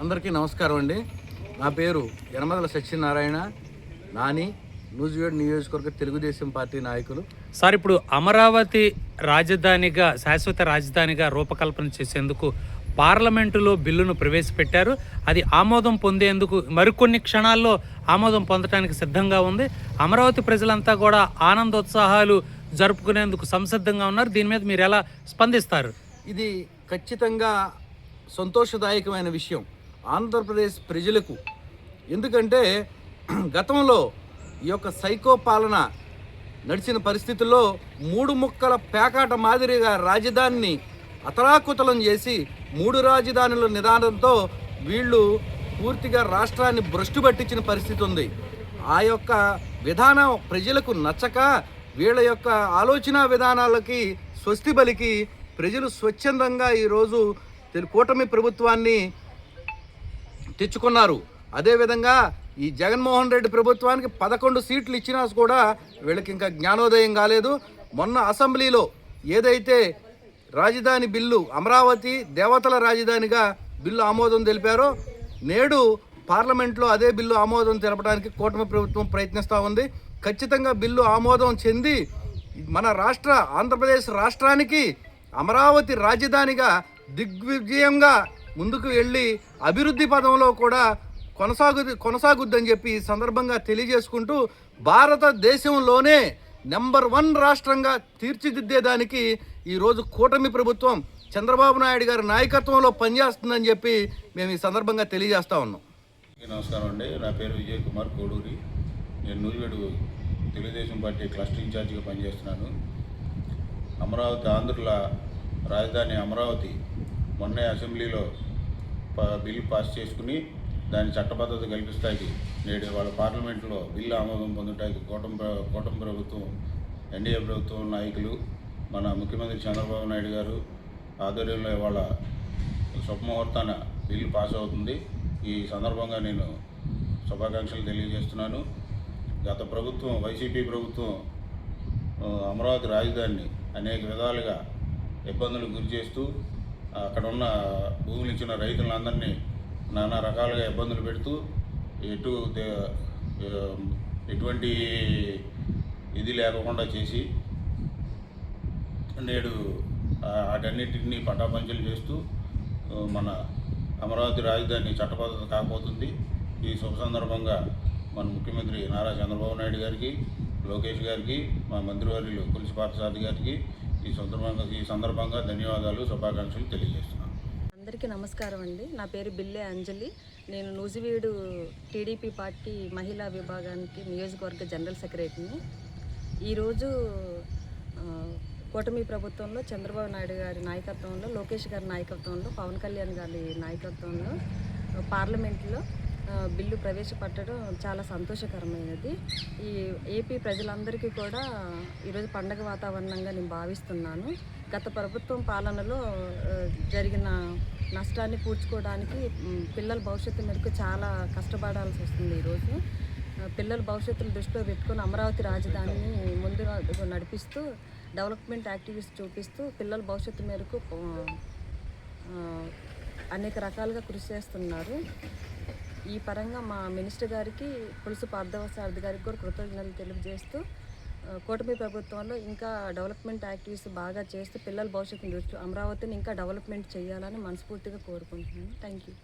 అందరికీ నమస్కారం అండి. నా పేరు యనమదల సత్యనారాయణ. నాని, నూజివీడు నియోజకవర్గ తెలుగుదేశం పార్టీ నాయకులు. సార్, ఇప్పుడు అమరావతి రాజధానిగా, శాశ్వత రాజధానిగా రూపకల్పన చేసేందుకు పార్లమెంటులో బిల్లును ప్రవేశపెట్టారు. అది ఆమోదం పొందేందుకు మరికొన్ని క్షణాల్లో ఆమోదం పొందడానికి సిద్ధంగా ఉంది. అమరావతి ప్రజలంతా కూడా ఆనందోత్సాహాలు జరుపుకునేందుకు సంసిద్ధంగా ఉన్నారు. దీని మీద మీరు ఎలా స్పందిస్తారు? ఇది ఖచ్చితంగా సంతోషదాయకమైన విషయం ఆంధ్రప్రదేశ్ ప్రజలకు. ఎందుకంటే గతంలో ఈ యొక్క సైకో పాలన నడిచిన పరిస్థితుల్లో 3 ముక్కల పేకాట మాదిరిగా రాజధానిని అతలాకుతలం చేసి 3 రాజధానుల నిదానంతో వీళ్ళు పూర్తిగా రాష్ట్రాన్ని భ్రష్టు పట్టించిన పరిస్థితి ఉంది. ఆ యొక్క విధానం ప్రజలకు నచ్చక వీళ్ళ యొక్క ఆలోచన విధానాలకి స్వస్తి బలికి ప్రజలు స్వచ్ఛందంగా ఈరోజు కూటమి ప్రభుత్వాన్ని తెచ్చుకున్నారు. అదేవిధంగా ఈ జగన్మోహన్ రెడ్డి ప్రభుత్వానికి 11 సీట్లు ఇచ్చినా కూడా వీళ్ళకి ఇంకా జ్ఞానోదయం కాలేదు. మొన్న అసెంబ్లీలో ఏదైతే రాజధాని బిల్లు, అమరావతి దేవతల రాజధానిగా బిల్లు ఆమోదం తెలిపారో, నేడు పార్లమెంట్లో అదే బిల్లు ఆమోదం తెలపడానికి కూటమి ప్రభుత్వం ప్రయత్నిస్తూ ఉంది. ఖచ్చితంగా బిల్లు ఆమోదం చెంది మన ఆంధ్రప్రదేశ్ రాష్ట్రానికి అమరావతి రాజధానిగా దిగ్విజయంగా ముందుకు వెళ్ళి అభివృద్ధి పదంలో కూడా కొనసాగుద్దని చెప్పి ఈ సందర్భంగా తెలియజేసుకుంటూ, భారతదేశంలోనే నెంబర్ 1 రాష్ట్రంగా తీర్చిదిద్దేదానికి ఈరోజు కూటమి ప్రభుత్వం చంద్రబాబు నాయుడు గారి నాయకత్వంలో పనిచేస్తుందని చెప్పి మేము ఈ సందర్భంగా తెలియజేస్తా ఉన్నాం. నమస్కారం అండి. నా పేరు విజయ్ కుమార్ కోడూరి. నేను నూజివీడు తెలుగుదేశం పార్టీ క్లస్టర్ ఇన్ఛార్జిగా పనిచేస్తున్నాను. అమరావతి ఆంధ్రుల రాజధాని అమరావతి మొన్నే అసెంబ్లీలో బిల్లు పాస్ చేసుకుని దాని చట్టబద్ధత కల్పిస్తాయి. నేడు వాళ్ళ పార్లమెంట్లో బిల్లు ఆమోదం పొందటానికి కూటమి ప్రభుత్వం, ఎన్డీఏ ప్రభుత్వం నాయకులు, మన ముఖ్యమంత్రి చంద్రబాబు నాయుడు గారు ఆధ్వర్యంలో వాళ్ళ శుభముహూర్తాన బిల్లు పాస్ అవుతుంది. ఈ సందర్భంగా నేను శుభాకాంక్షలు తెలియజేస్తున్నాను. గత ప్రభుత్వం, వైసీపీ ప్రభుత్వం అమరావతి రాజధానిని అనేక విధాలుగా ఇబ్బందులు గురి చేస్తూ అక్కడ ఉన్న భూములు ఇచ్చిన రైతులందరినీ నానా రకాలుగా ఇబ్బందులు పెడుతూ ఎటువంటి ఇది లేకుండా చేసి నేడు వాటన్నిటిని పటాపంచలు చేస్తూ మన అమరావతి రాజధాని చట్టబద్ధత కాకపోతుంది. ఈ శుభ సందర్భంగా మన ముఖ్యమంత్రి నారా చంద్రబాబు నాయుడు గారికి, లోకేష్ గారికి, మా మంత్రివర్యులు పులిసి పార్థసారథి గారికి ఈ సందర్భంగా ధన్యవాదాలు, శుభాకాంక్షలు తెలియజేస్తున్నాను. అందరికీ నమస్కారం అండి. నా పేరు బిల్లే అంజలి. నేను నూజివీడు టీడీపీ పార్టీ మహిళా విభాగానికి నియోజకవర్గ జనరల్ సెక్రటరీని. ఈరోజు కూటమి ప్రభుత్వంలో చంద్రబాబు నాయుడు గారి నాయకత్వంలో, లోకేష్ గారి నాయకత్వంలో, పవన్ కళ్యాణ్ గారి నాయకత్వంలో పార్లమెంట్లో బిల్లు ప్రవేశపెట్టడం చాలా సంతోషకరమైనది. ఈ ఏపీ ప్రజలందరికీ కూడా ఈరోజు పండగ వాతావరణంగా నేను భావిస్తున్నాను. గత ప్రభుత్వం పాలనలో జరిగిన నష్టాన్ని పూడ్చుకోవడానికి పిల్లల భవిష్యత్తు మేరకు చాలా కష్టపడాల్సి వస్తుంది. ఈరోజు పిల్లల భవిష్యత్తును దృష్టిలో పెట్టుకొని అమరావతి రాజధానిని ముందు నడిపిస్తూ డెవలప్మెంట్ యాక్టివిటీస్ చూపిస్తూ పిల్లల భవిష్యత్తు మేరకు అనేక రకాలుగా కృషి చేస్తున్నారు. ఈ పరంగా మా మినిస్టర్ గారికి, పులిసి పార్థసారథి గారికి కూడా కృతజ్ఞతలు తెలియజేస్తూ కూటమి ప్రభుత్వంలో ఇంకా డెవలప్మెంట్ యాక్టివిటీస్ బాగా చేస్తూ పిల్లల భవిష్యత్తును దృష్టి అమరావతిని ఇంకా డెవలప్మెంట్ చేయాలని మనస్ఫూర్తిగా కోరుకుంటున్నాను. Thank you.